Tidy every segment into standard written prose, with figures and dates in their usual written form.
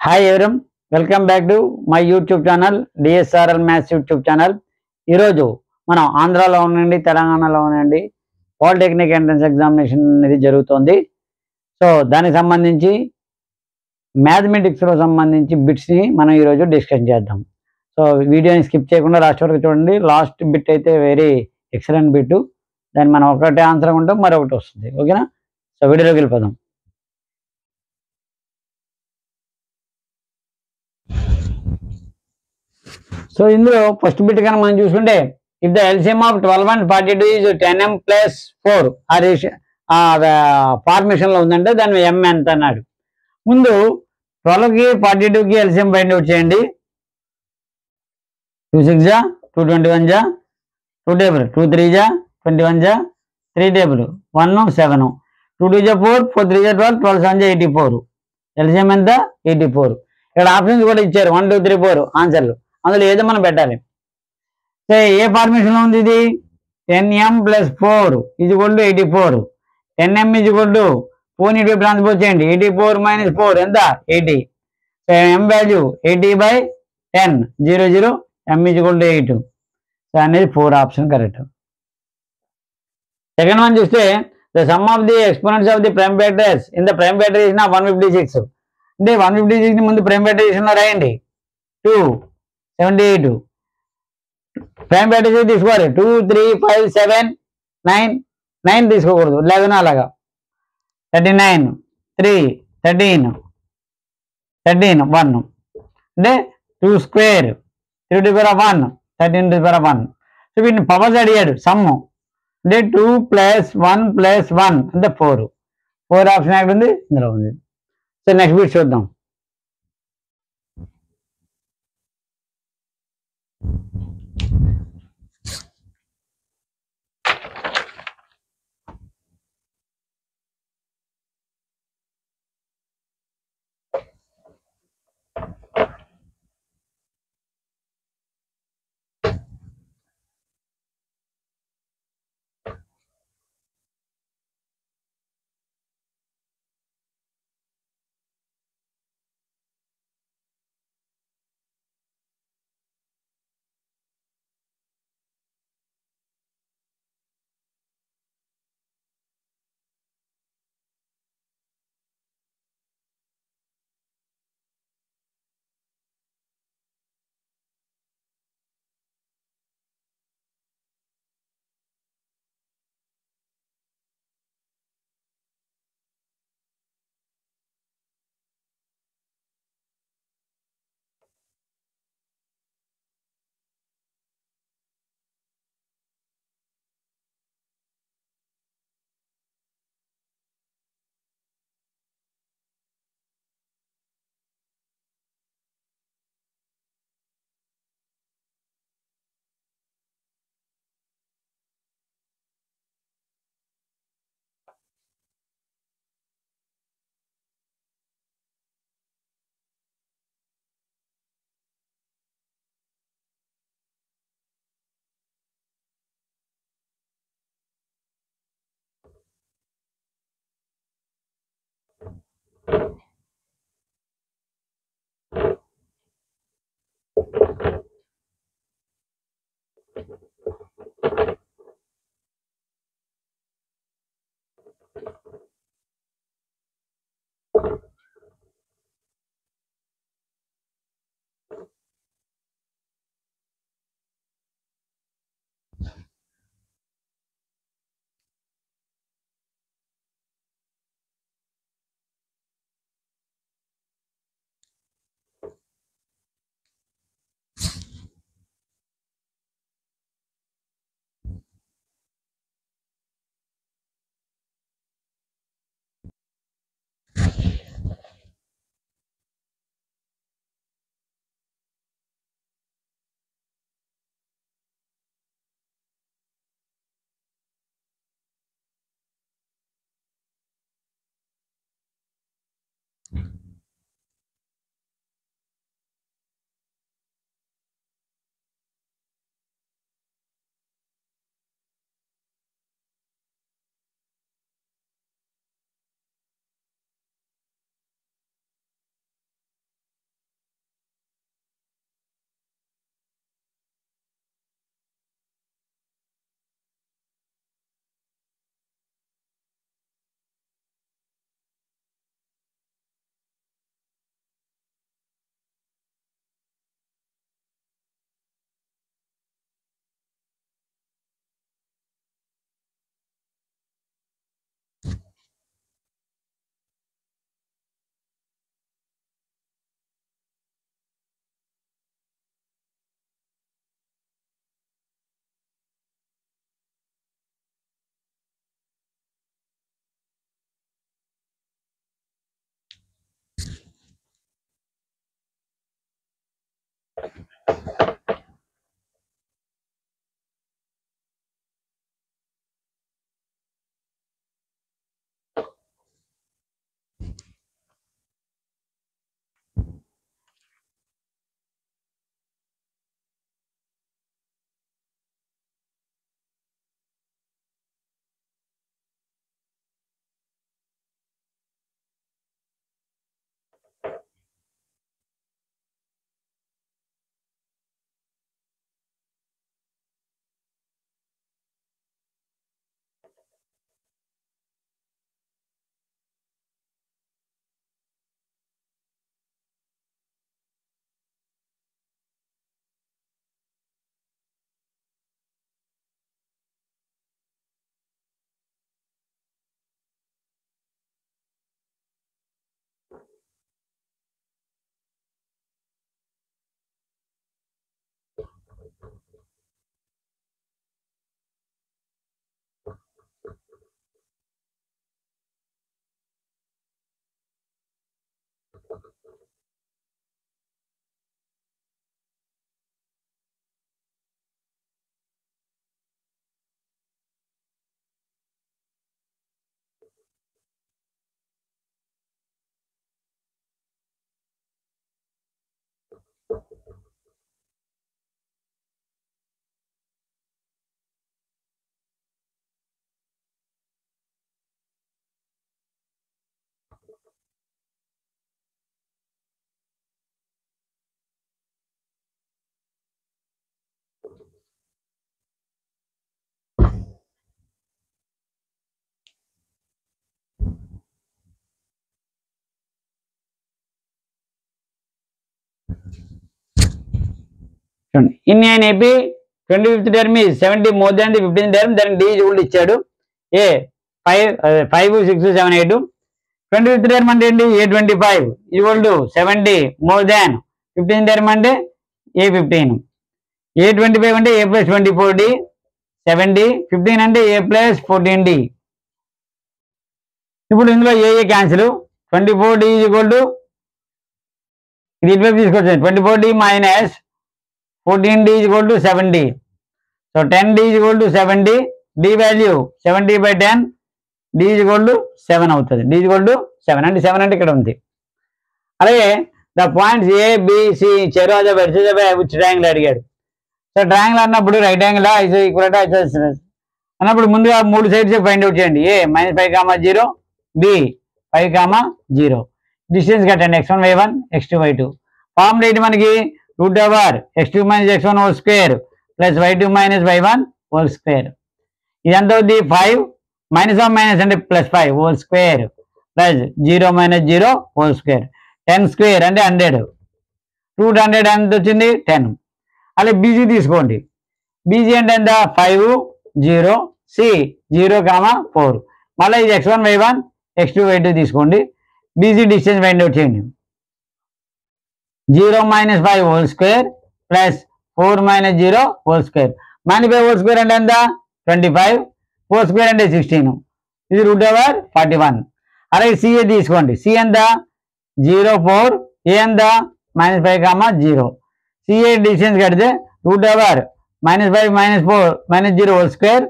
Hi ఎవరం, welcome back to my YouTube channel DSRL maths YouTube channel. ఈరోజు మనం ఆంధ్రాలో ఉండండి, తెలంగాణలో ఉండండి, పాలిటెక్నిక్ ఎంట్రన్స్ ఎగ్జామినేషన్ అనేది జరుగుతుంది. సో దానికి సంబంధించి మ్యాథమెటిక్స్లో సంబంధించి బిట్స్ని మనం ఈరోజు డిస్కస్ చేద్దాం. సో వీడియోని స్కిప్ చేయకుండా లాస్ట్ వరకు చూడండి. లాస్ట్ బిట్ అయితే వెరీ ఎక్సలెంట్ బిట్. దాన్ని మనం ఒకటే ఆన్సర్ ఉంటాం, మరొకటి వస్తుంది. ఓకేనా? సో వీడియోలోకి వెళ్ళిపోదాం. సో ఇందులో ఫస్ట్ బిట్ కనుక మనం చూసుకుంటే, if the LCM of 12 and 42 is 10m + 4 ఫార్మేషన్లో ఉందంటే దాని m ఎంత అన్నాడు. ముందు 12కి 42కి ఎల్సిఎం ఫైండ్ అవుట్ చేయండి. 2 6 జా 2 21 జా 2 టేబుల్ 2 3 జా 21 జా 3 టేబుల్ 1 7 2 2 జా 4 4 3 జా 12 12 7 జా 84. ఎల్సిఎం ఎంత? 84. ఇక్కడ ఆప్షన్స్ కూడా ఇచ్చారు, 1 2 3 4 ఆన్సర్లు. అందులో ఏదో మనం పెట్టాలి. సో ఏ ఫార్మేషన్లో ఉంది ఇది? 10m + 4 = 84. 10m = పోనీ ఇటువైపు ట్రాన్స్పోజ్ చేయండి. 84 - 4 ఎంత? 80. So m value 80/10 0 0 m = 8. So అనేది 4 ఆప్షన్ కరెక్ట్. సెకండ్ వన్ చూస్తే, the sum of the exponents of the prime factors in the prime factorisation of 156. అంటే 156 ని ముందు ప్రైమ్ ఫ్యాక్టరైజేషన్లో రాయండి. 2 78 ప్రైమ్ ఫ్యాక్టరైజేషన్ తీసుకోవాలి. 2 3 5 7 9 9 తీసుకోకూడదు, 11 అలాగా. 39 3 13 13 1 అంటే 2 square 3 to the power of 1 13 to the power of 1. So వీటిని పవర్స్ అడిగాడు. సమ్ అంటే 2 + 1 + 1 అంటే 4. 4 ఆప్షన్ ఎక్కడ ఉంది? ఇందులో ఉంది. సో నెక్స్ట్ బిట్ చూద్దాం. In an AP, 25th term is 70 more than the 15th term, then D is equal to ఇచ్చాడు. A 5 6 7 8. 25th term అంటే ఏంటి? A25 equal to 70 more than 15th term అంటే A15. A25 అంటే A plus 24D 70, 15 అంటే A plus 14D. ఇప్పుడు ఇందులో ఏ cancel. 24D is equal to ఇది ఇటువైపు తీసుకొచ్చాను. 24D minus 14D is equal to 70. So 10D is equal to 70. D value 70 by 10. D is equal to 7 అవుతుంది. D is equal to 7 అంటే 7 అంటే ఇక్కడ ఉంది. అలాగే the points A B C ఇచ్చారు. అదే వెర్టికల్ విచ్ ట్రయాంగిల్ అడిగాడు. సో ట్రయాంగిల్ అన్నప్పుడు right angle is equal to isosceles అన్నప్పుడు ముందుగా 3 సైడ్స్ ఫైండ్ అవుట్ చేయండి. ఏ -5, 0, బి 5, 0. డిస్టెన్స్ కట్టండి. x1 y1 x2 y2. Formula ఏంటి మనకి? Root over x2 - x1 whole square plus y2 - y1 whole square. ఇది ఎంత అవుతుంది? 5 -1 అంటే +5 whole square plus 0 - 0 whole square. 10 square అంటే 100. రూట్ 100 ఎంత వచ్చింది? 10. అలాగే బీజీ తీసుకోండి. బీజీ అంటే ఎంత? 5 0 సి 0, 4. మళ్ళీ ఇది x1 y1 x2 y2 తీసుకోండి. బీజీ డిస్టెన్స్ ఫైండ్ అవుట్ చేయండి. 0 - 5 whole square plus 4 - 0 whole square. -5 whole square అంటే ఎంత? 25. హోల్ స్క్వేర్ అంటే 16. ఇది రూట్ ఓవర్ 41. అలాగే సిఏ తీసుకోండి. సి ఎంత? 0 4. ఏ ఎంత? -5, 0. సిఏ డిస్టెన్స్ కడితే root over -5 - 4 - 0 whole square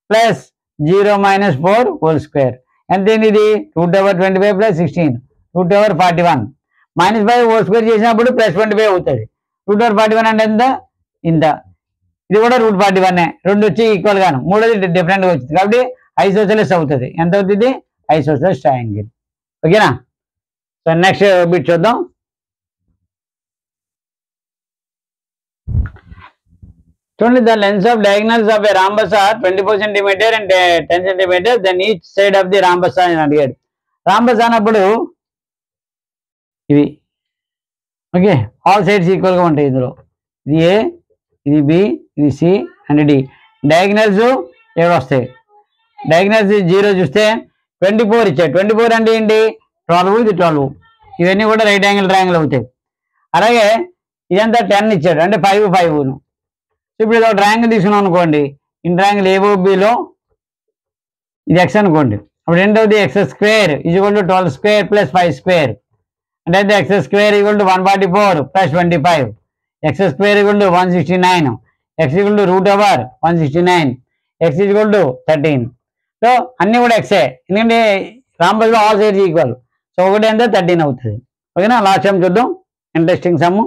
plus 0 - 4 whole square. ఎంత ఏంటి ఇది? Root over 25 plus 16 root over 41. -5 whole square చేసినప్పుడు +25 అవుతుంది. రూట్ ఓవర్ 41 అంటే ఎంత? ఇంత. ఇది కూడా రూట్ 41. రెండు వచ్చి ఈక్వల్ గాను, మూడోది డిఫరెంట్గా వచ్చింది కాబట్టి ఐసోసెలస్ అవుతుంది. ఎంత అవుతుంది? Isosceles triangle. ఓకేనా? సో నెక్స్ట్ బిట్ చూద్దాం. చూడండి, the lengths of diagonals of a rhombus are 24 cm and 10 cm, then each side of the rhombus అని అడిగాడు. రాంబస్ అన్నప్పుడు ఇవి ఓకే, ఆల్ సైడ్స్ ఈక్వల్గా ఉంటాయి. ఇందులో ఇది ఏ, ఇది బి, ఇది సి అండ్ డి. డయాగ్నల్స్ 7 వస్తాయి. డయాగ్నల్స్ 0 చూస్తే 24 ఇచ్చాడు. 24 అంటే ఏంటి? 12, ఇది 12. ఇవన్నీ కూడా రైట్ యాంగిల్ ట్రయాంగిల్ అవుతాయి. అలాగే ఇదంతా 10 ఇచ్చాడు అంటే 5, 5. ఇప్పుడు ఇది ఒక ట్రయాంగిల్ తీసుకున్నాం అనుకోండి. ఇన్ ట్రయాంగిల్ ఏఓబిలో ఇది x అనుకోండి. అప్పుడు ఏంటవుతుంది? x² = 12² + 5² అంటే x² = 144 + 25. x square equal to 169, x equal to root over 169, x is equal to 13. So అన్నీ కూడా ఎక్సే, ఎందుకంటే రాంబస్లో ఆల్ సైడ్స్ ఈక్వల్. సో ఒకటి అంటే 13 అవుతుంది. ఓకేనా, లాస్ట్ టైం చూద్దాం ఇంట్రెస్టింగ్ సమ్.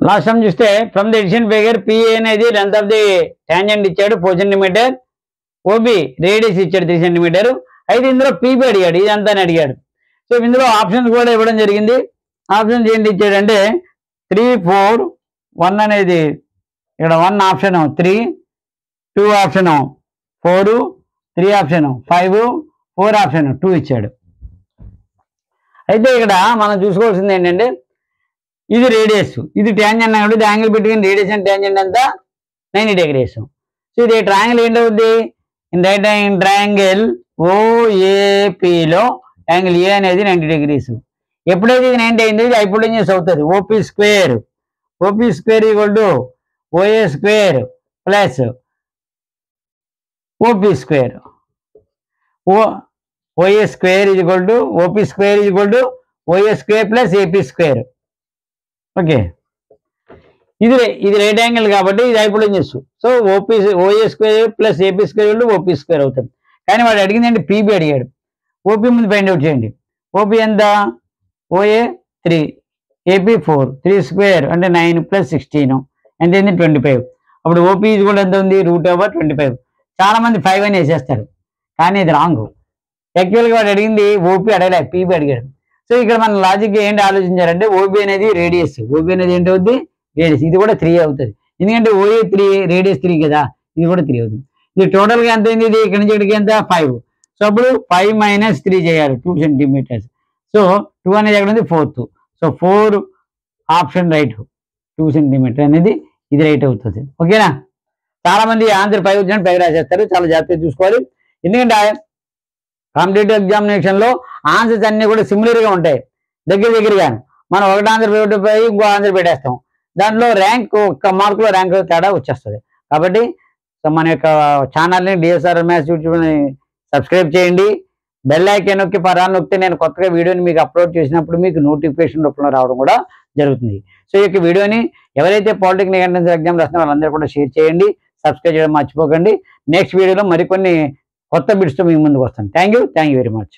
లాస్ట్ టైం చూస్తే from the edition figure P అనేది లెంత్ ఆఫ్ ది టాంజెంట్ ఇచ్చాడు 4 సెంటీమీటర్, ఓబి రేడియస్ ఇచ్చాడు 3 సెంటీమీటర్. అయితే ఇందులో పీబీ అడిగాడు, ఇదంతా అడిగాడు. సో ఇందులో ఆప్షన్స్ కూడా ఇవ్వడం జరిగింది. ఆప్షన్స్ ఏంటి ఇచ్చాడంటే 3, 4, 1 అనేది ఇక్కడ 1 ఆప్షన్ 3, 2 ఆప్షన్ 4, 3 ఆప్షన్ 5, 4 ఆప్షన్ 2 ఇచ్చాడు. అయితే ఇక్కడ మనం చూసుకోవాల్సింది ఏంటంటే ఇది రేడియస్, ఇది ట్యాంజెంట్ కాబట్టి ఇది angle between radius and tangent అంతా 90 degrees. సో ఇది ట్రయాంగిల్ ఏంటవుద్ది, ఇన్ రైట్ ట్రయాంగిల్ ఓఏపిలో యాంగిల్ ఏ అనేది 90 degrees. ఎప్పుడైతే ఇది 90 అయింది ఇది హైపోటెన్యూస్ అవుతుంది. OP square equal to OA square plus OP square, OA square equal to OP square equal to OA square plus AP square. Okay, ఇది right angle కాబట్టి ఇది hypotenuse. So OA square plus AP square OP square అవుతుంది. కానీ వాడు అడిగింది అంటే PB అడిగాడు. OP ముందు ఫైండ్ అవుట్ చేయండి. ఓపీ ఎంత, ఓఏ 3, ఏపీ 4, 3 స్క్వేర్ అంటే 9 + 16 ఎంత అయింది 25. అప్పుడు ఓపీ ఇది కూడా ఎంత ఉంది √25. చాలా మంది 5 అని వేసేస్తారు, కానీ ఇది రాంగ్. యాక్చువల్గా వాడు అడిగింది ఓపీ అడగలే, పీబీ అడిగాడు. సో ఇక్కడ మన లాజిక్ ఏంటి ఆలోచించారంటే ఓబీ అనేది రేడియస్, ఓబీ అనేది ఏంటి అవుద్ది రేడియస్, ఇది కూడా 3 అవుతుంది. ఎందుకంటే ఓఏ 3 రేడియస్ 3 కదా, ఇది కూడా 3 అవుతుంది. ఇది టోటల్గా ఎంత అయింది, ఇది ఇక్కడ నుంచి ఇక్కడికి ఎంత 5. సో అప్పుడు 5 - 3 చేయాలి 2 సెంటీమీటర్స్. సో 2 అనేది ఎక్కడ ఉంది 4th. So 4 option right, 2 centimetre అనేది ఇది రైట్ అవుతుంది. ఓకేనా, చాలా మంది ఆన్సర్ 5 వచ్చినట్టు 5 రాసేస్తారు, చాలా జాగ్రత్తగా చూసుకోవాలి. ఎందుకంటే కాంపిటేటివ్ ఎగ్జామినేషన్లో ఆన్సర్స్ అన్నీ కూడా సిమిలర్గా ఉంటాయి, దగ్గరగా. మనం ఒకటి ఆన్సర్ పెట్టిపోయి ఇంకో ఆన్సర్ పెట్టేస్తాం, దాంట్లో ర్యాంక్ ఒక్క మార్కులో ర్యాంక్ తేడా వచ్చేస్తుంది. కాబట్టి మన యొక్క ఛానల్ని డిఎస్ఆర్ మ్యాథ్స్ యూట్యూబ్ని సబ్స్క్రైబ్ చేయండి. బెల్ ఐకాన్ నొక్కి పరాన్ని నొక్కితే నేను కొత్తగా వీడియోని మీకు అప్లోడ్ చేసినప్పుడు మీకు నోటిఫికేషన్ రూపంలో రావడం కూడా జరుగుతుంది. సో ఈ యొక్క వీడియోని ఎవరైతే పాలిటెక్నిక్ ఎంట్రన్స్ ఎగ్జామ్ రాస్తున్నారో వాళ్ళందరూ కూడా షేర్ చేయండి, సబ్స్క్రైబ్ చేయడం మర్చిపోకండి. నెక్స్ట్ వీడియోలో మరికొన్ని కొత్త బిట్స్తో మీ ముందుకు వస్తాను. Thank you very much.